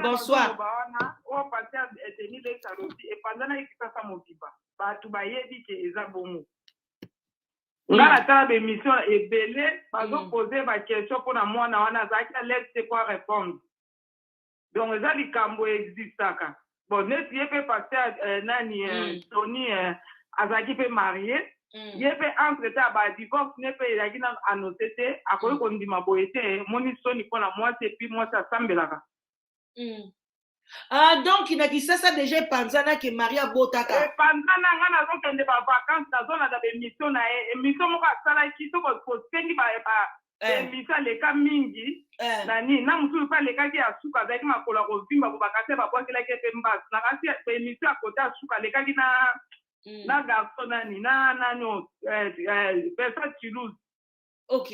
Bonsoir. Ngala tala bémission ebele bazo poser ba question pour na mwana wana zaki laisse quoi répondre. Donc ça likambo existaka. Bon net yepé passer nani Tony azaki pe marié. Yepé entre ta ba divorce nepe yaki na annoté a ko ndima boyete moni soni pona moi c'est puis moi ça sambelaka. Ah, donc, il a dit ça déjà Panzana qui est marié à Botaka. Panzana, on a donc des vacances dans zone d'émission, émission, on va faire qui sont pour tenir émission les cas mingi. Nani, na musu pas les cas qui a souka avec ma collaboration, ma bakase ba kwa kila kepe mbas. Na kasi émission à côté à souka les cas qui na garçon nani na no personne qui lose. Ok.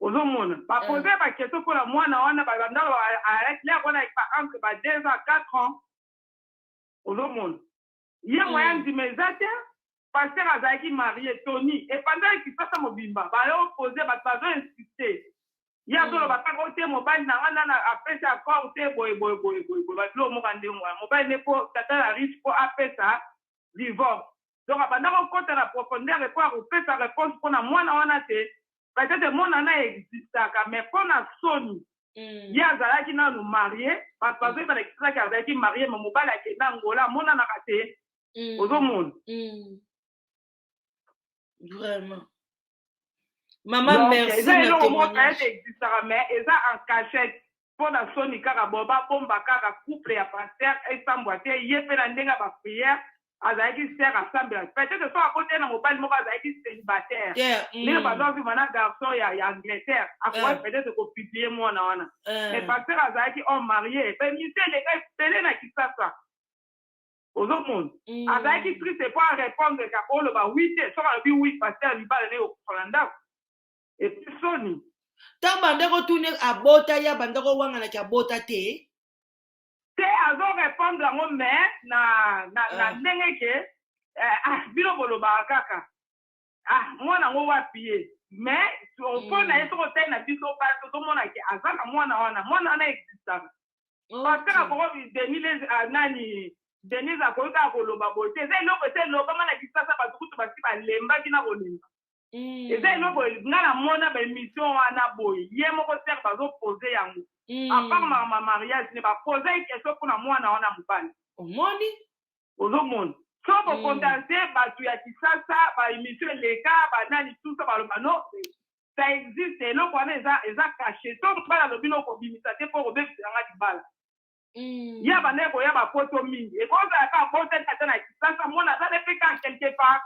Ozomona ba poser ba question pour la mwana wana ba banda arrête là on a pas entre ba 2 à 4 ans ozomona ye moyen di mezate passer azaki marié Tony et pendant qu'il passe mobimba ba yo poser ba bazo insister ya dolo ba ka côté mobile na wana na après ça quoi te boy ba lo mo kande mo mobile ne ko tata la riche ko après ça divorce donc pendant qu'on compte la profondeur et quoi on peut sa réponse pour na mwana wana te peut-être mon ana existaka mais pour na soni ya zalaki na nous marié parce que ça l'extra qui avait marié mais mobala ke na ngola mon ana kate ozo monde vraiment maman merci na témoignage existaka mais eza en cachette pour na soni kaka boba bomba kaka couple ya pasteur et samboité yepé na ndenga ba prière azaki sert assemblage peut-être que soit à côté na mobile moko azaki célibataire mais pendant que mana garçon ya Angleterre après peut-être que publier moi na wana mais pasteur azaki homme marié mais monsieur les gars télé na kisasa ozo monde azaki triste pas répondre ka olo ba 8 so ba bi 8 pasteur libala ne au Holanda et puis soni tant bandeko tourner à bota ya bandeko wanga na ka bota te azo répondre à mon mère na ndenge ke bilo boloba kaka mwana ngo wapi mais on na yeso ko tena biso pa to mona ke azana mwana na existant parce que ko Denise nani Denise akoka koloba bote c'est loko mana kisasa ba tukutu ba si ba lemba kina kolemba c'est loko ngana mona ba émission wana boy ye moko ser ba zo poser yango à part ma mariage ne ba poser une question pour mwana wana mobali omoni ozomona so bo contacter ba tu ya kisasa ba émission les cas ba nani tout ça ba le no ça existe loko wana eza caché to bala lo bino ko bimisa te pour obe nga dibala ya ba neko ya ba poto mingi et quand ça ka poter ta na kisasa mona ça ne fait qu'en quelque part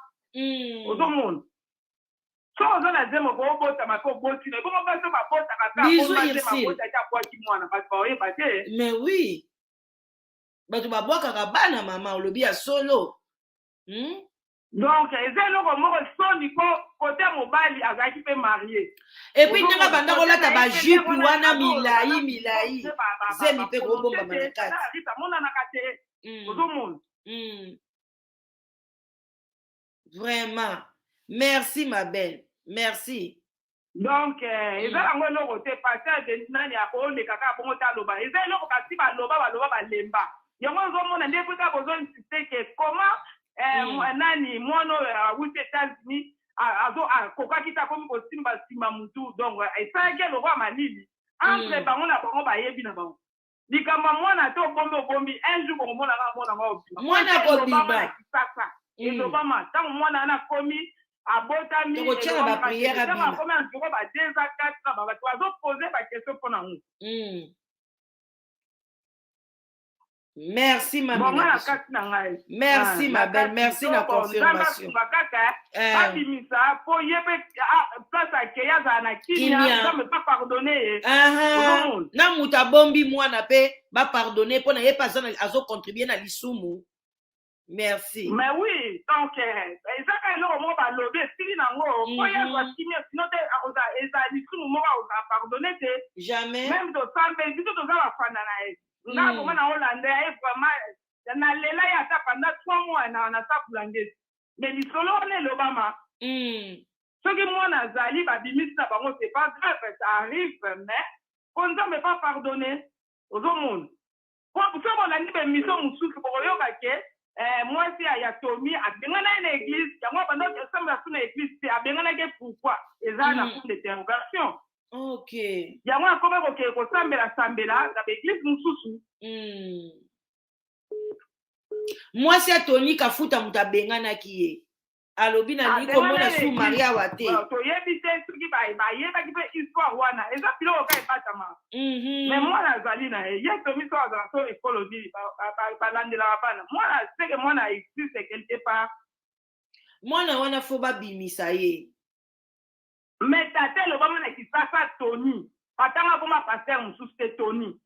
ozomona so on a dit mon beau bota ma ko boti ne comment pas ma bota ka ma bota ta kwa ki mwana parce que ba te mais oui bato babwakaka bana mama olobi ya solo donc eza eloko moko soni ko côté mobali azalaki pe marié et puis ndenge banda kolata bajupe wana milai zemi mpe kobomba manakati amonanaka te ozomona vraiment merci ma belle merci donc eza yango eloko te pasteur de nani akoleka kaka bongo te aloba eza eloko kasi baloba balemba yango ozomona nde puta bozoinsiste ke comment nani mwana oyo awuti États-Unis akokaki ta komi kosimba nsima mutu donc esalaki eloko ya malili entre bango na bango bayebi na bango likambo mwana te obombi un jour okomonaka mwana mwana kobima kisasa ezobama ntango mwana wana akomi abotami akomi antiko ba 2 à 4 ans bato bazopose bakestion mpona ngo merci maman merci ma belle merci na confirmation abimisa po yebe place akeya azala na kinia nzambe pa pardonne na moto abombi mwana mpe bapardonne mpo na ye mpe azocontribue na lisumu merci mais oui donc ezaka eloko moko balobi esili nango po yazwa kimia sino te ezala lisumu moko akozala pardonne te jamais même tosambe biso toza bafanda na ye nga bongo na Hollande ye vraiment na lela ye ata pendant 3 mois na sakulangesi mais lisolo wana elobama soki mwana azali babimisi na bango c'est pas grave ça arrive mais po nzambe pas pardonne ozomona soki olandi bemission mosusu bokoyoka ke mwasi ya Tomi abengana na église yango banda okesambela su na église te abenganaki pourquoi eza na point d'interrogation. Ok. Yango akomi kokee kosambela na baeglise mosusu. Mwasi ya Tony kafuta mutu abenganaki ye alobi na liko mona su Maria wate toyebi te soki bayebaki mpe histoire wana eza biloko ka ebatama. Mais mwana azali na ye Tomi so azala so ekolo nini balandelaka bana mwana seke mwana existe quelque part. Mwana wana fo babimisa ye. Mais tate elobama na kisasa Tony batanga koma paster mosusu te Tony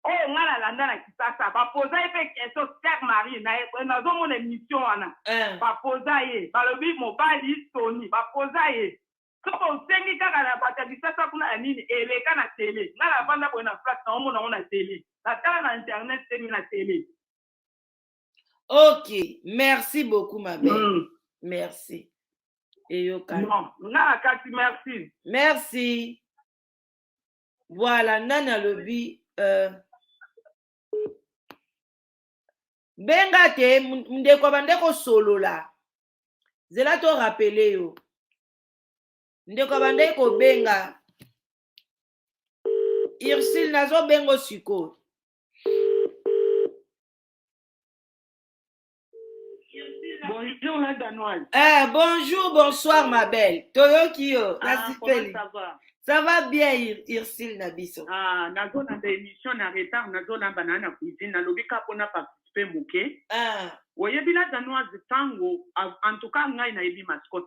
oyo nga nalanda na kisasa bapoza ye mpe question Sœur Marie nazomona émission wana bapoza ye balobi mobali Tony bapoza ye soki osengi kaka na bato ya kisasa kuna ya nini eleka na tele nga navanda boye na place naomona ngo na tele natala na internet temi na tele. Ok, merci beaucoup ma belle. Merci. Non, nga kati merci. Merci. Voilà, nana lobi benga te ndeko bandeko solola. Zela to rappeler yo. Ndeko bandeko benga. Ursule nazo bengo siko. Bonjour la danoise. Bonjour, bonsoir ma belle. Toyoki yo. Comment ça va? Ça va bien Ursule Nabiso. Nazo na émission na retard nazo na banana cuisine na lobika pona participer moke. Oyebi la danoise tango en tout cas ngai na yebi mascotte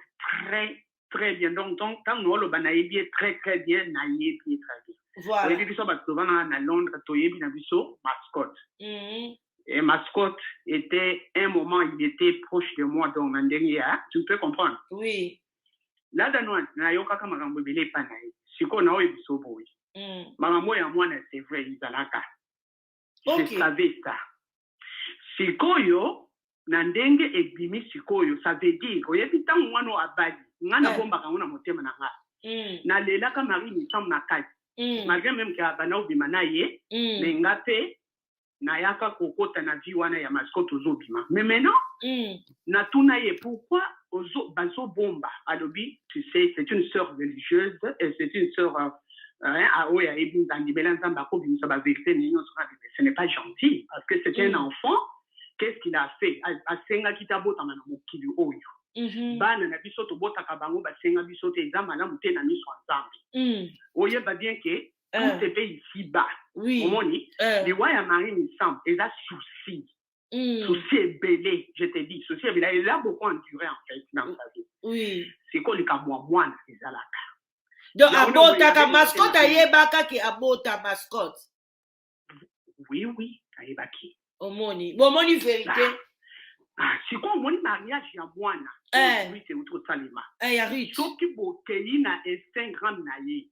très bien donc tango lo bana yebi très bien na yebi très bien. Voilà. Oyebi biso bato bana na Londres to yebi na biso mascotte. Et mascotte était un moment, il était proche de moi donc en dernier, tu peux comprendre? Oui. La danoise na yoka kama makambo bele panaye. Siko na oyebi so boy. Makambo ya mwana c'est vrai izalaka. Je savais ça. Sikoyo na ndenge ebimi sikoyo ça veut dire oyebi tango mwana abali ngana bomba kango na motema na nga. Na lela ka Marie ni chambre na kati. Malgré même que abana obima na ye, mais ngape na yaka kokota na vie wana ya mascotte ozobima. Mais maintenant, na tuna ye pourquoi bazo bomba alobi, tu sais, c'est une sœur religieuse et c'est une sœur oya ebi ndandi belanzamba ko bimisa ba vérité ni nyonso na bibé. Ce n'est pas gentil parce que c'est un enfant. Qu'est-ce qu'il a fait? Asenga kitabota na mokili oyo. Bana na biso to bota ka bango basenga biso te eza malamu te na miso nzambe. Oye ba bien que tout se fait ici-bas. Oui. Omoni, les rois Marie il semble, et là souci. Souci est belé, je te dis, souci est belé. Il a beaucoup enduré en fait dans sa vie. Oui. C'est quoi le cas moi, c'est ça là. Donc abota ka mascotte ayebaka ki abota mascotte. Oui, ayebaki. Omoni, bomoni vérité. C'est quoi mon mariage ya mwana? Oui, c'est autre salima. Ya rich. Soki bokeli na Instagram na ye.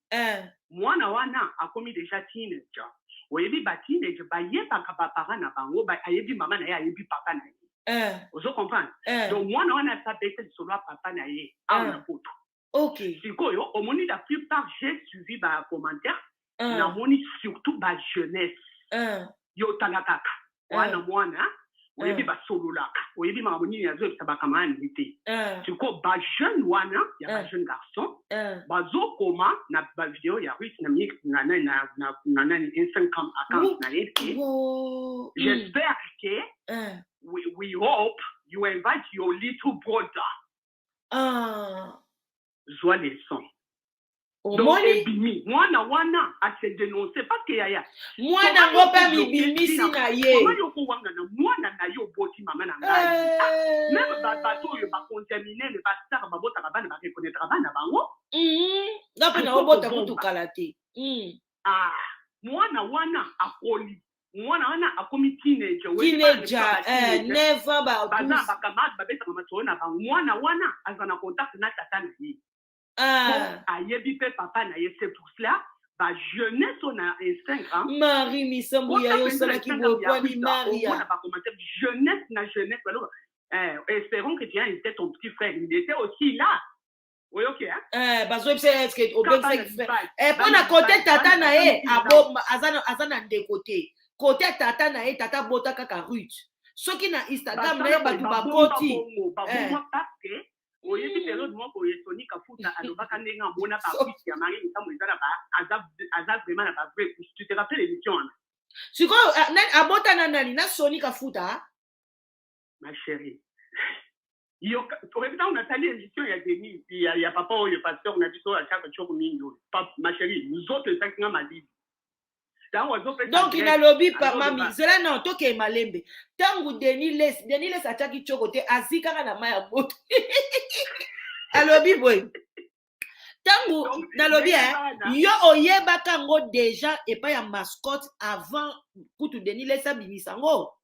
Mwana wana akomi déjà teenager. Oyebi ba teenager ba yebaka ba parents na bango ba ayebi maman na ye ayebi papa na ye. Ozo comprendre? Donc mwana wana sa bête solo papa na ye. Na poto. OK. Sikoyo omoni la plupart j'ai suivi ba commentaire. Na moni surtout ba jeunesse. Yo talakaka. Wana mwana oyebi ba sololaka oyebi makambo nini yazobisa bakamani te siko ba jeune wana ya ba jeune garçon bazokoma na ba vidéo ya Ruth na mix na Instagram account na yeke. J'espère que we hope you invite your little brother joie les sons. Donc ebimi mwana wana a se dénoncer parce que yaya mwana ngopa mibimisi na ye mwana na mwana na yo boti mama na ngai même bato yo ba contaminer le pasteur ba bota bana ba reconnaître bana bango ngapa na obota kutu kalate mwana wana akoli mwana wana akomi teenager never ba bana bakamad ba beta mama tona ba mwana wana azana contact na tata na ye. Ayebi pe papa na ye, c'est pour cela ba jeunesse on a Instagram Marie Misambu ya yo sala ki bokwani Maria on a pas commenté jeunesse alors espérons que tu as été ton petit frère il était aussi là. Oui OK bazo est-ce que au ben frère pour na côté tata na ye abo azana de côté côté tata na ye tata bota kaka Ruth soki na Instagram na ye batu bakoti parce que oyebi période moko oye Sony Kafuta alobaka ndenge amona ba Ruth ya mari ntambo eza na ba azab vraiment na ba vrai tu te rappelles l'émission sikoyo abota na nani na Sony Kafuta ma chérie yo oyebi ntango natali émission ya Denis ya papa oyo pasteur na biso ya chaque jour mingi ma chérie nous autres esakinga malidi donc inalobi par mami zela non toke malembe tangu Denis les ataki choko te azikaka na maya moto alobi boy tangu nalobi yo oyebaka ngo déjà epa ya mascotte avant kutu Denis les abimisa ngo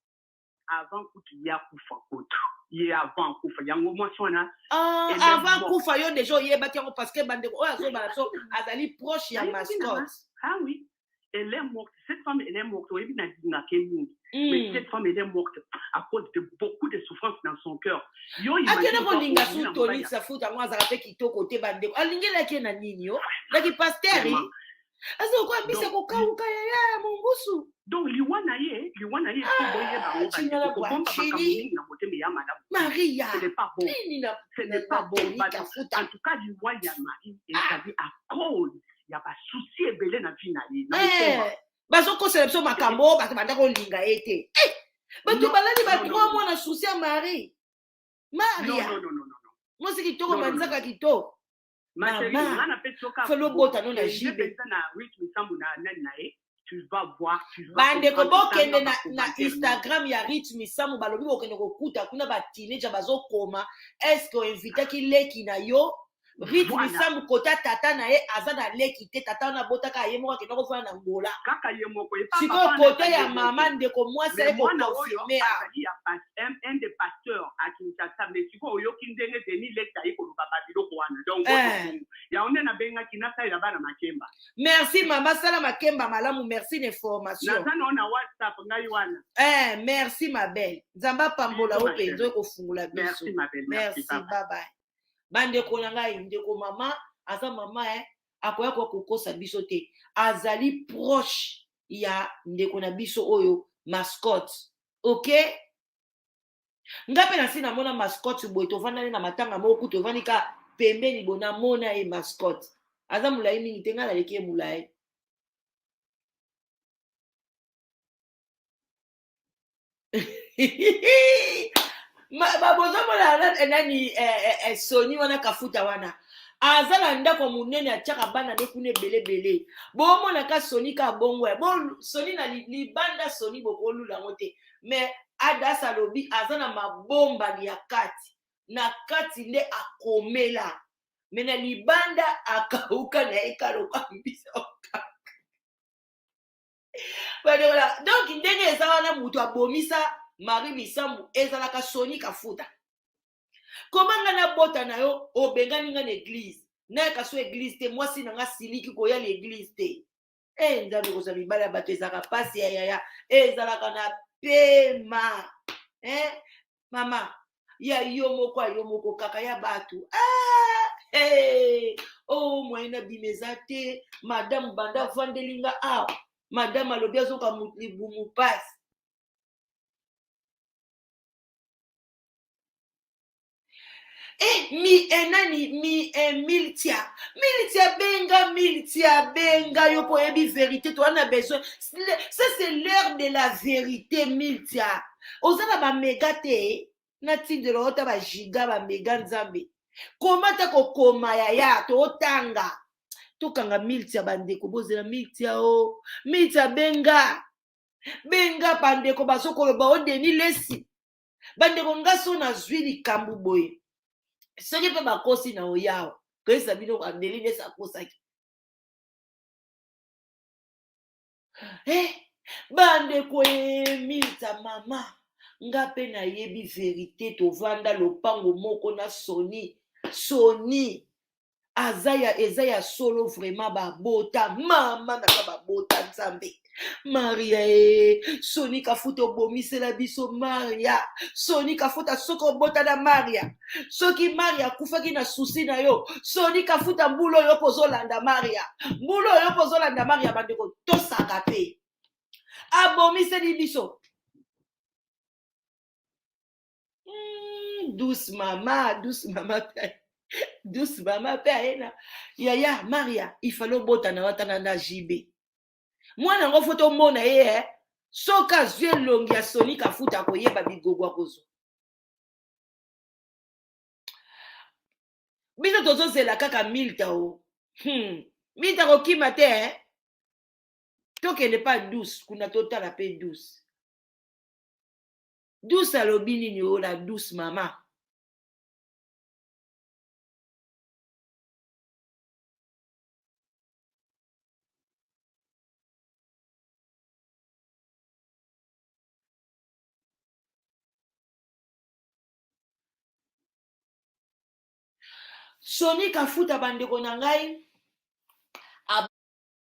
avant kutu ya kufa koto ye avant kufa yango mwasi wana avant kufa yo déjà oyebaki yango parce que bande oyo azobala so azali proche ya mascotte ah oui. Elle est morte. Cette femme, elle est morte. Mais cette femme, elle est morte à cause de beaucoup de souffrances dans son cœur. Donc, Liwanaye, Maria, ce n'est pas bon. Ce n'est pas bon. En tout cas, Liwanaye, Marie, elle s'avait à cause. Il y a pas souci ebele na vie na ye bazoko selebso makambo bato banda kolinga ete bato balali ba 3 mois na souci ya Marie Maria non moi c'est kitoko manzaka kitoko ma chérie ngana petoka felo bota no na jibe na Ruth Misambu na nani na ye tu vas voir bande ko bokende na Instagram ya Ruth Misambu balobi bokende kokuta kuna ba teenager bazokoma est-ce que invitaki leki na yo Ruth Misambu kota tata na ye aza na leki te tata na botaka ye moko kena kofana na ngola kaka ye moko e siko kote ya mama ndeko mwasi e ko confirmer un des pasteurs à Kinshasa mais siko oyoki ndenge Denis Lekta ye ko loba biloko wana donc ya onde na benga kinasa ila bana makemba merci mama sala makemba malamu merci d'information na na WhatsApp ngai wana merci ma belle nzamba pambola o penzo ko fungula biso merci ma belle merci bye bye bandeko na ngai ndeko mama aza mama akoya kwa kokosa biso te azali proche ya ndeko na biso oyo mascotte ok ngape na sina mona mascotte boy tovanda na matanga moko tovandi ka pembeni bona mona e mascotte aza mulai mingi te ngala leki mulai babozomona nani Sony wana Kafuta wana azala ndako munene atiaka bana ne kuna ebelebele bomonaka Sony ka bongo Sony na libanda Sony bokolula ngo te mais adasa lobi aza na mabomba ya kati na kati nde akomela mais na libanda akauka na ekaloka mbisa donc ndenge eza wana mutu abomisa Marie Misambu ezalaka Sony Kafuta komanga na bota na yo obengani nga na église na kaso église te mwasi na nga siliki koya l'église te nzambe koza mibala bato ezalaka pasi ya ezalaka na pema mama ya yo moko kaka ya bato moye na bimeza te madame banda vandelinga madame alobi azoka libumu pasi Miltia benga yo po ebi vérité toi na besoin ça c'est l'heure de la vérité Miltia ozana ba méga te na tindelo ota ba giga ba méga nzambe komata kokoma ya to otanga tokanga Miltia bandeko bozela Miltia benga bandeko bazokoloba o Denis lesi bandeko ngaso na zwi likambu boye soki mpe bakosi na oyawa koyesa bino adeline esi akosaki bandeko Milita mama nga mpe nayebi verité tovanda lopango moko na Sony eza ya solo vraiment babota mama nanga babota nzambe Maria Sony Kafuta obomisela biso Maria Sony Kafuta soko obota na Maria soki Maria akufaki na susi na yo Sony Kafuta mbulo yo pozolanda Maria bandeko tosaka pe abomiseli biso. Douce mama douce mama pe aena yaya Maria il fallait botana watana na jibe mwana ngo foto mona ye soka zwe longi ya Soni Kafuta koyeba bigogwa kozo biso tozozela kaka Milta o Milta kokima te tokende pa douce kuna totala pe douce alobi nini o la douce mama Soni Kafuta bandeko na ngai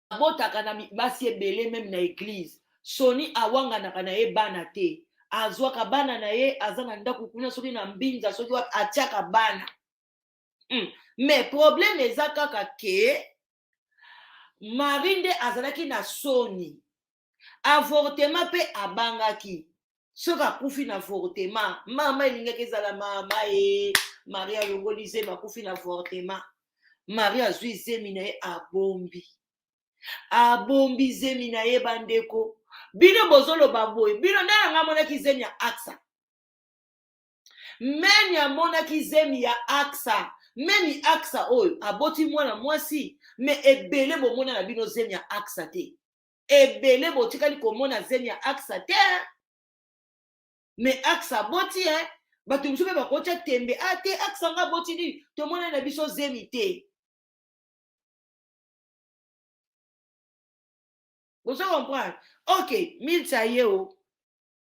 abotaka na basi ebele même na église Soni awanganaka na ye bana te azwaka bana na ye aza na ndako kuna soki na mbinza soki atiaka bana mais problème eza kaka ke Marie nde azalaki na soni avortement pe abangaki soki akufi na avortement mama elingaki ezala mama ye Marie alongoli zemi akufi na avortement Marie azwi zemi na ye abombi zemi na ye bandeko bino bozoloba boye bino nde nanga amonaki zemi ya aksa meni amonaki zemi ya aksa meni aksa oyo aboti mwana mwasi me ebele bomona na bino zemi ya aksa te ebele botikali komona zemi ya aksa te me aksa aboti bato mosusu mpe bakotya tembe te aksa nga aboti nini tomona na biso zemi te bozo comprendre ok Milta ye o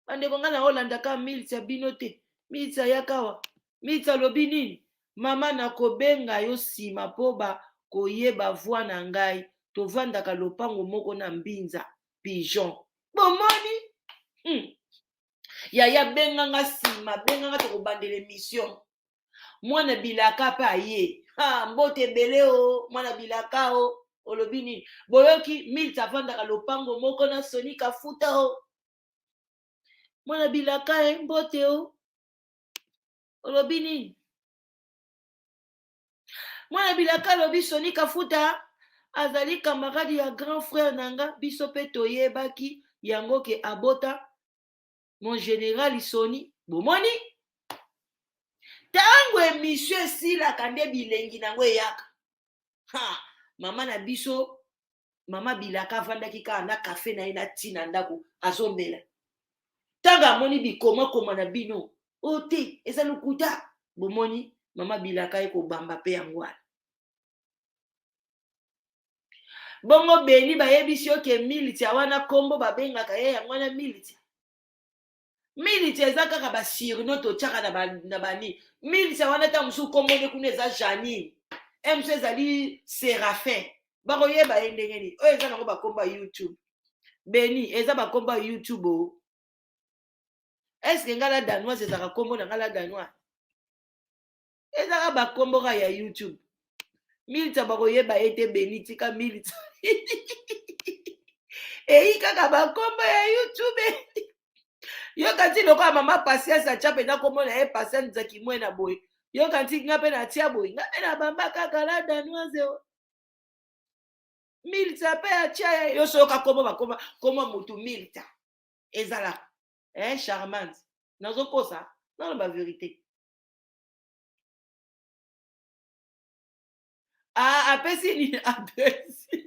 bandeko nga na olandaka Milta bino te Milta yakawa Milta lobi nini mama nakobenga yo nsima mpo bakoyeba voi na ngai tovandaka lopango moko na mbinza pigeon bomoni yaya benganga nsima benganga tokobandela émission mwana bilaka mpe aye mbote ebele o mwana bilaka o olobi nini boyoki Milta avandaka lopango moko na Soni Kafuta o mwana bilaka mbote o olobi nini mwana bilaka alobi Soni Kafuta azali camarade ya grand frère nanga biso pe toyebaki yango ke abota mon général Soni bomoni tango émission esilaka nde bilengi nango eyaka mama na biso mama bilaka avandaki kaka na kafe na ye na ntina ndako azombela ntango amoni bikomakoma na bino o te eza lokuta bomoni mama bilaka ye kobamba mpe yango wana bongo beni bayebisi oke Milta wana kombo babengaka ye yango wana Milta eza kaka basirno totyaka na bani Milta wana ta mosusu kombone kuna eza Janine mosusu ezali Séraphin bakoyeba ye ndenge nini oyo eza nango bakombo ya YouTube beni eza bakombo ya YouTube o eske nga la danoise ezaka kombo na nga la danoise ezaka bakombo ka ya YouTube Milta bakoyeba ye te beni tika Milta eyi kaka bakombo ya YouTube yoka nti lokola mama Patience atya mpena kombo na ye Patience Nzaki mwena boye yoka nti nga mpe natya boye nga mpe na bamba kaka la danoise o Milta mpe atya ye yo soyoka kombo bakoma kombo motu Milta ezalaka charmante nazokosa naloba vérité apesi nini apesi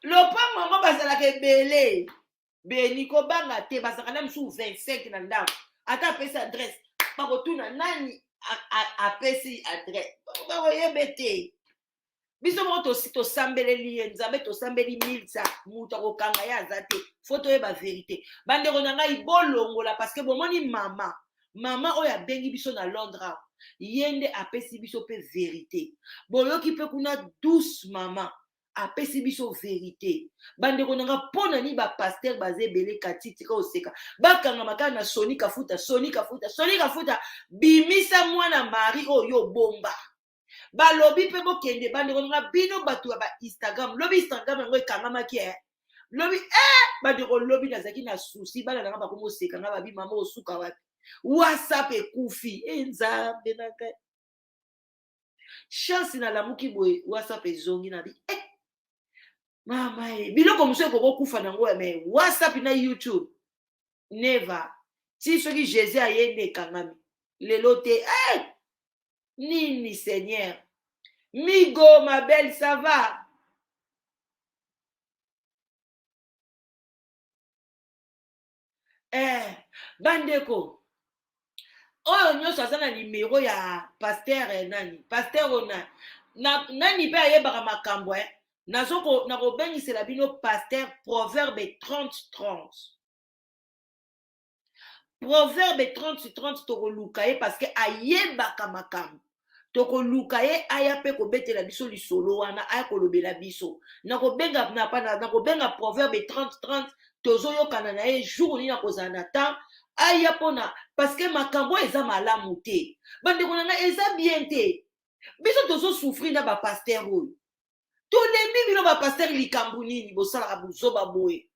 lopango yango bazalaka ebele beni kobanga te bazalaka na mosusu 25 na ndako ata apesi adresse bakotuna nani apesi adresse bakoyebe te biso moko tosambeleli ye nzambe tosambeli Milta mutu akokanga ye aza te fo toyeba vérité bandeko na ngai bolongola parceke bomoni mama oyo abengi biso na Londres ye nde apesi biso mpe vérité boyoki mpe kuna douce mama apesi biso vérité bandeko na nga mpona ni bapaster baza ebele kati tika oseka bakanga makala na Soni Kafuta bimisa mwana Marie oyo bomba balobi mpe bokende bandeko na nga bino bato ya ba Instagram lobi Instagram yango ekangamaki lobi bandeko lobi nazaki na souci bana nanga bakomoseka nga babi mama osuka wapi WhatsApp ekufi nzambe na ngai chance nalamuki boye WhatsApp ezongi na bi mama biloko mosusu ekokokufa nango me WhatsApp na YouTube never ti soki Jésus aye nde ekangami lelo te nini Seigneur Migo ma belle ça va bandeko oyo nyonso aza na nimero ya paster nani paster ona nani mpe ayebaka makambo nakobengisela bino paster proverbe 30-30 proverbe 30-30 tokoluka ye parce que ayebaka makambo tokoluka ye aya mpe kobetela biso lisolo wana aya kolobela biso nakobenga proverbe 30-30 tozoyokana na ye jour nini nakozala na temps aya mpona parce que makambo eza malamu te bandeko na ngai eza bien te biso tozosouffrir na bapaster oyo tolembi bino bapaster likambo nini bosalaka buzoba boye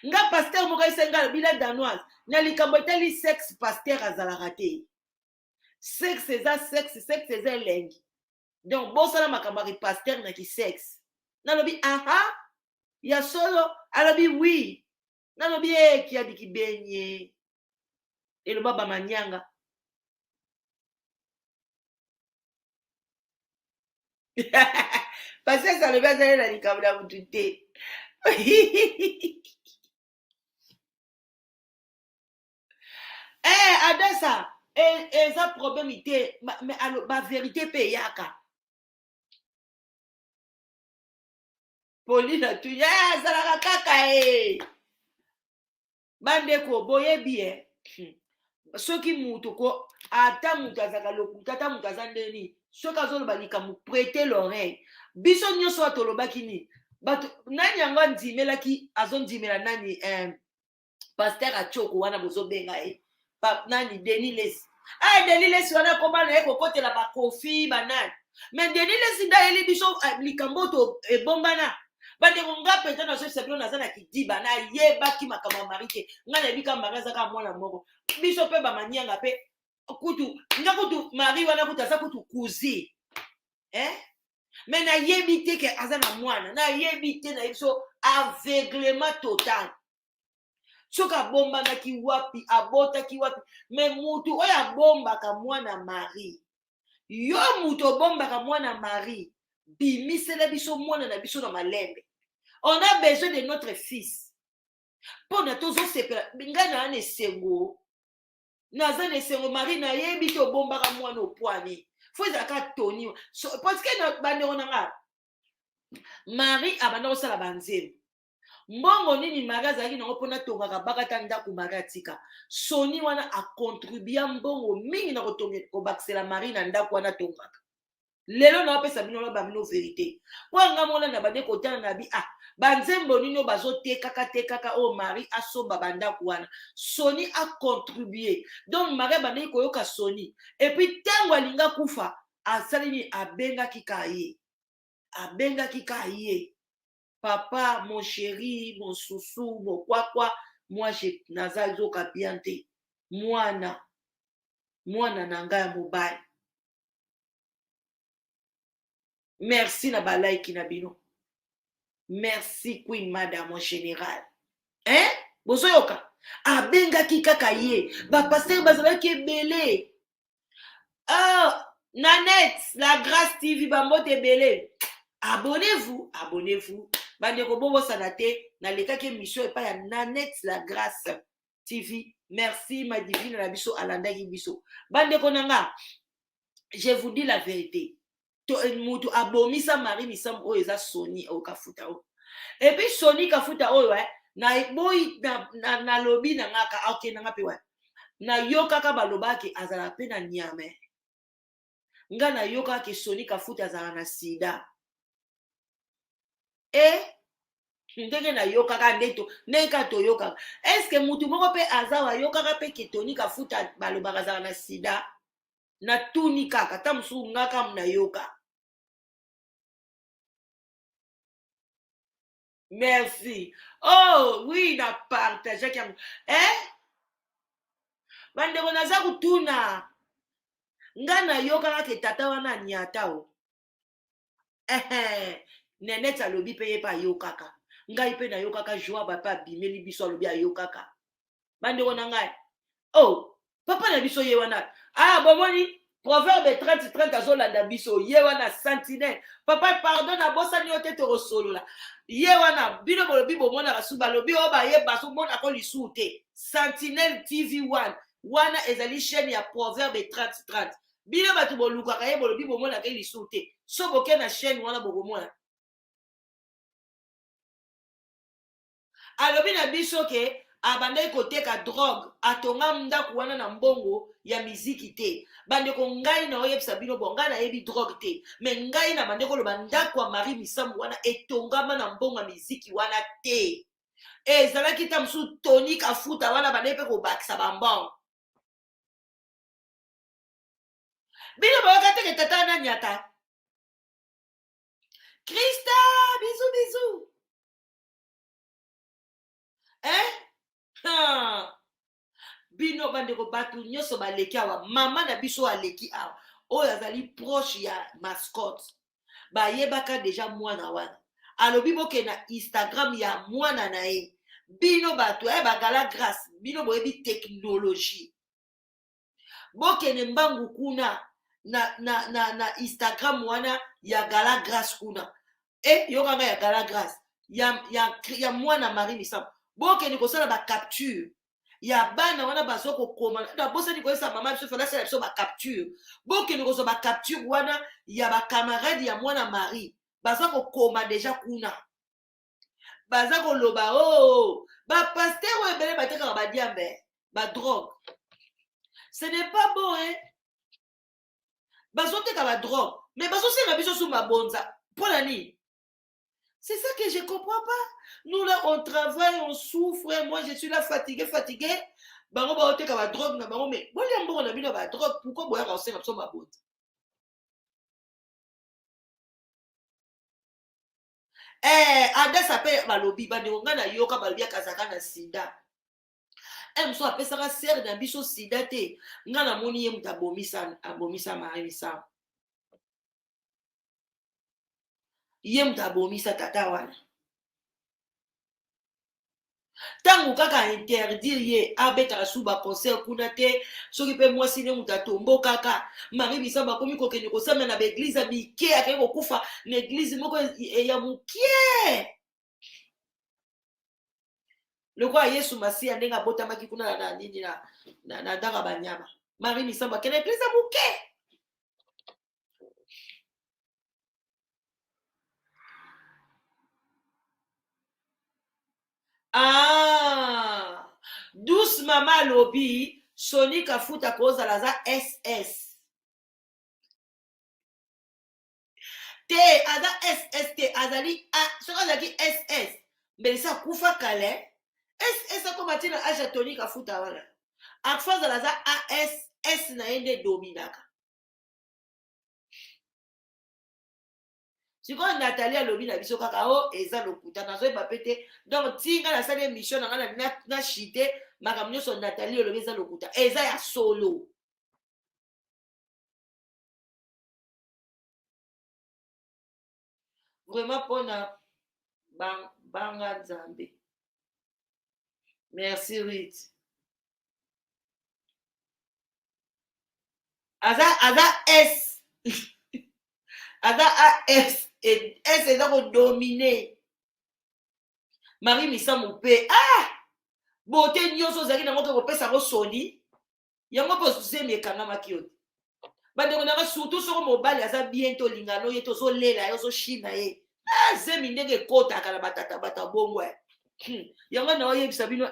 nga paster moko esenga bila danoise na likambo etali sexe paster azalaka te sexe eza elengi donc bosala makambo ya paster na kisexe nalobi ya solo alobi oui nalobi kiadi kibenye eloba bamanyanga paster alobi azali na likambo na mutu te adesa eza problème te bavérité mpe eyaka Pauline atuya azalaka kaka bandeko boyebi soki mutu ata mutu azalaka lokuta ata mutu aza ndeni soki azoloba likambo prêter l'oreille biso nyonso oyo tolobaki nini bato nani yango andimelaki azondimela nani paster achoko wana bozobenga ye nani Denis Lesi Denis Lesi wana komana ye kokotela bakofi banani mais Denis Lesi ndayeli biso likambo to ebombana bandeko nga mpenza nazosisa bino naza na kidiba nayebaki makambo ya mari te nga nayebika mari azaka mwana moko biso mpe bamanianga mpe kutu nga kutu mari wana kutu aza kutu kuzi mais nayebi te ke aza na mwana nayebi te nayebi so aveuglement total soki abombanaki wapi abotaki wapi me mutu oyo abombaka mwana mari yo mutu obombaka mwana mari bimisela biso mwana na biso na malembe on a besoin de notre fils mpona tozosepela ngai na na esengo naza na esengo mari nayebi te obombaka mwana opwani fo ezalaka toni parce que bandeko na nga mari abanda kosala banzembo mbongo nini mari azalaki nango mpona tongaka bakata ndako mari atika soni wana akontribua mbongo mingi na kobakisela mari na ndako wana tongaka lelo na opesa bino na bamino verité po anga mona na bande kotana na bi banzembo nini bazotekaka oyo mari asomba bandako wana soni akontribue donc mari abandaki koyoka soni epuis ntango alinga kufa asali nini abengaki ka ye papa mon chéri mon sousou mon kwakwa moi naza zoka bien te mwana na ngai ya mobali merci na balaiki na bino merci queen madame en général bozoyoka abengaki kaka ye bapaster bazalaki ebele Nanette la grâce TV bambote ebele abonnez-vous bandeko bobosana te nalekaki émission epai ya Nanette la grâce TV merci ma divine na biso alandaki biso bandeko nanga je vous dis la vérité mutu abomisa mari misambo oyo eza soni oyo kafuta oyo epuis soni kafuta oyo boyi nalobi na ngaka akendanga mpe wa nayokaka balobaki azala mpe na niame nga nayokaki soni kafuta azala na sida ndenge nayokaka ndeka toyokaka eske mutu moko mpe azawa ayokaka mpe ketoni kafuta balobaka azala na sida natuni kaka ta mosusu ngaka munayoka Merci. Oh, oui, na partage kiango. Bandeko naza kutuna. Nga na yoka ke tata wana nyata o. Nenet alobi pe ye pa yokaka. Ngai pe na yokaka joa papa bimeli biso alobi ayokaka. Bandeko na ngai. Oh, papa na biso ye wana. Ah, bomoni Proverbe 30-30 azolanda biso ye wana sentinelle. Papa pardon na bosani ote to rosolola. Ye wana bino bolobi bomona kasu balobi oba ye baso mona ko lisu te. Sentinelle TV1 wana ezali chaîne ya Proverbe 30-30. Bino batu boluka ka ye bolobi bomona ke lisu te. So boke na chaîne wana bogomona. Alobi na biso ke abandai koteka drogue atonga ndako wana na mbongo ya miziki te. Bandeko ngai na oyebisa bino bon ngai na yebi drogue te. Me ngai na bandeko loba ndako ya Marie Misambu wana etongama na mbongo ya miziki wana te. Ezalaki ta musu tonique afuta wana bandai pe kobakisa bambongo. Bino bayoka te ke tata na nyata. Krista, bisous bisous. Bino bandeko batu nyoso baleki awa mama na biso aleki awa oyo azali proche ya mascotte bayebaka deja mwana wana alobi boke na Instagram ya mwana na ye bino bato bagala grâce bino boyebi technologie bokene mbangu kuna na Instagram wana ya gala grâce kuna yokanga ya gala grâce ya mwana Marie Misambu bokene kosala ba capture ya bana wana bazo kokoma na bosani koyesa mama biso fela sala biso ba capture bokene kozo ba capture wana ya ba camarade ya mwana Marie baza kokoma deja kuna baza koloba ba pasteur ebele bateka ba diambe ba drogue ce n'est pas bon bazo teka ba drogue mais bazo senga biso sous ma bonza pour la nuit. C'est ça que je ne comprends pas. Nous là, on travaille, on souffre. Moi, je suis là fatigué. Bango ba oteka ba drogue na bango mais bon ya mbongo na bino ba drogue pourquoi boya ka osenga biso mabota. Ada s'appelle balobi bande nga na yoka balobi akazaka na sida. Mso apesaka serre na biso sida te. Nga na moni ye muta abomisa Marie Misambu. Ye muta abomisa tata wana. Tango kaka interdire ye abeta sous ba concert kuna te soki pe mwasi ne muta tombo kaka Marie Misambu akomi kokende kosama na l'église mike akei kokufa na église moko ya mukie lokwa Yesu Masiya ndenge abotamaki kuna na nini na ndaka banyama Marie Misambu akende église muke. Douce mama lobi Soni kafuta kozala za SS te aza SS te azali soki azalaki SS mbelisa kufa kale SS akomati na age ya Tony kafuta wana akfa azala za ASS na ye nde dominaka sikoyo Nathalie alobi na biso kaka eza lokuta nazoyeba pe te donc tinga nasali émission na nga na chite makambo nyonso Nathalie olobi eza lokuta eza ya solo vraiment mpona banga nzambe. Merci Ruth. Aza S aza AS et S eza kodomine Marie Misambu pe bote nyonso ozalaki nango mpe kopesa ngo soni yango mpe ozemi ekangamaki yo te bandeko nanga surtout soko mobali aza bien tolingana oye tozolela ye ozoshina ye zemi ndenge ekotaka na bata bongo yango na oyebisa bino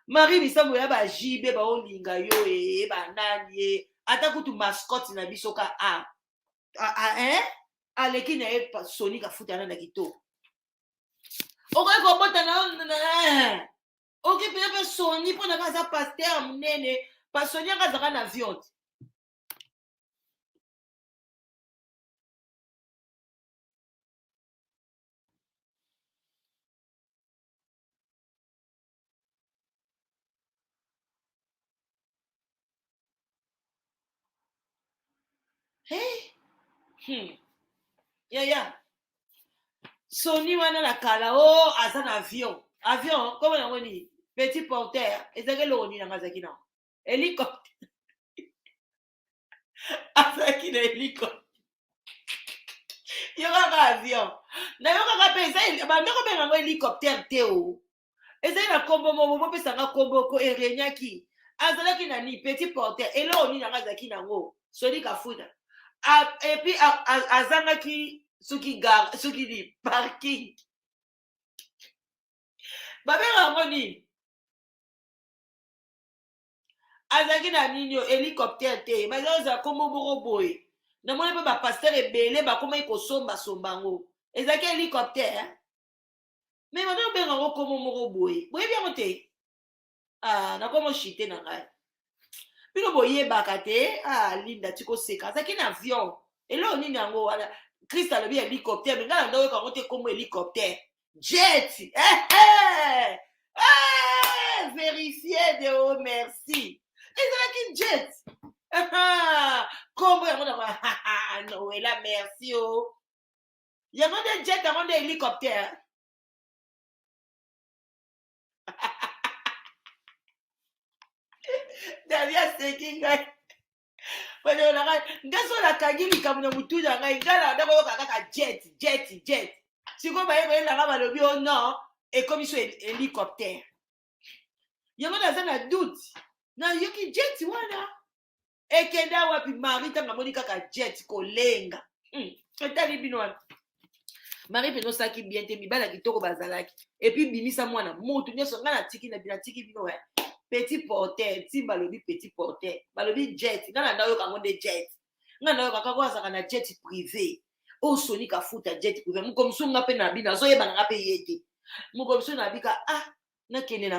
Marie Misambu ya bajibe baolinga yo banani ye ata kutu mascotte na biso ka aleki na ye soni kafutana na kitoko okoki kobota na oki mpe soni mpo naka aza paster monene pasoni yanga azaka na avion te ya Sony wana na kala o aza na avion comme na ngoni petit porteur ezaki loni na ngazaki na hélicoptère azaki na hélicoptère yokaka avion na yokaka pe eza bandeko benga ngo hélicoptère te o ezali na kombo momo bopesanga kombo ko erenyaki azalaki na ni petit porteur eloni na ngazaki nango Sony Kafuta et puis azangaki soki ni parking babenga yango nini azalaki na nini yo hélicoptère te bazala kombo moko boye namoni mpe bapaster ebele bakomaki kosomba yango ezalaki hélicoptère me bana obenga yango kombo moko boye boyebi yango te nakomo shite na ngai bino boyebaka te linda tikoseka azalaki na avion eloo nini yango wana Christ alobi hélicoptère me ngai na ndoyoka yango te kombo hélicoptère jet vérifier de haut merci ezalaki jet kombo yango na noela merci o yango nde jet yango nde hélicoptère Davia seki ngai ngai so nakangi likambo na mutu na ngai ngai na ndakoyoka kaka jet sikoyo bayekoyelanga balobi o non ekomi so hélicoptère yango naza na doute nayoki jet wana ekende wapi mari ntango amoni kaka jet kolenga etali bino wana mari mpe nosaki bien te mibala kitoko bazalaki epuis bimisa mwana motu nyonso ngai natiki bino petit porteur ti balobi petit porteur balobi jet ngai na ndayoka yango nde jet ngai ndayoka kaka azalaka na jet privé oyo Sony Kafuta jet privé mokomiso nga mpe na bino azoyebana nga mpe ye te mokomiso na bika nakende na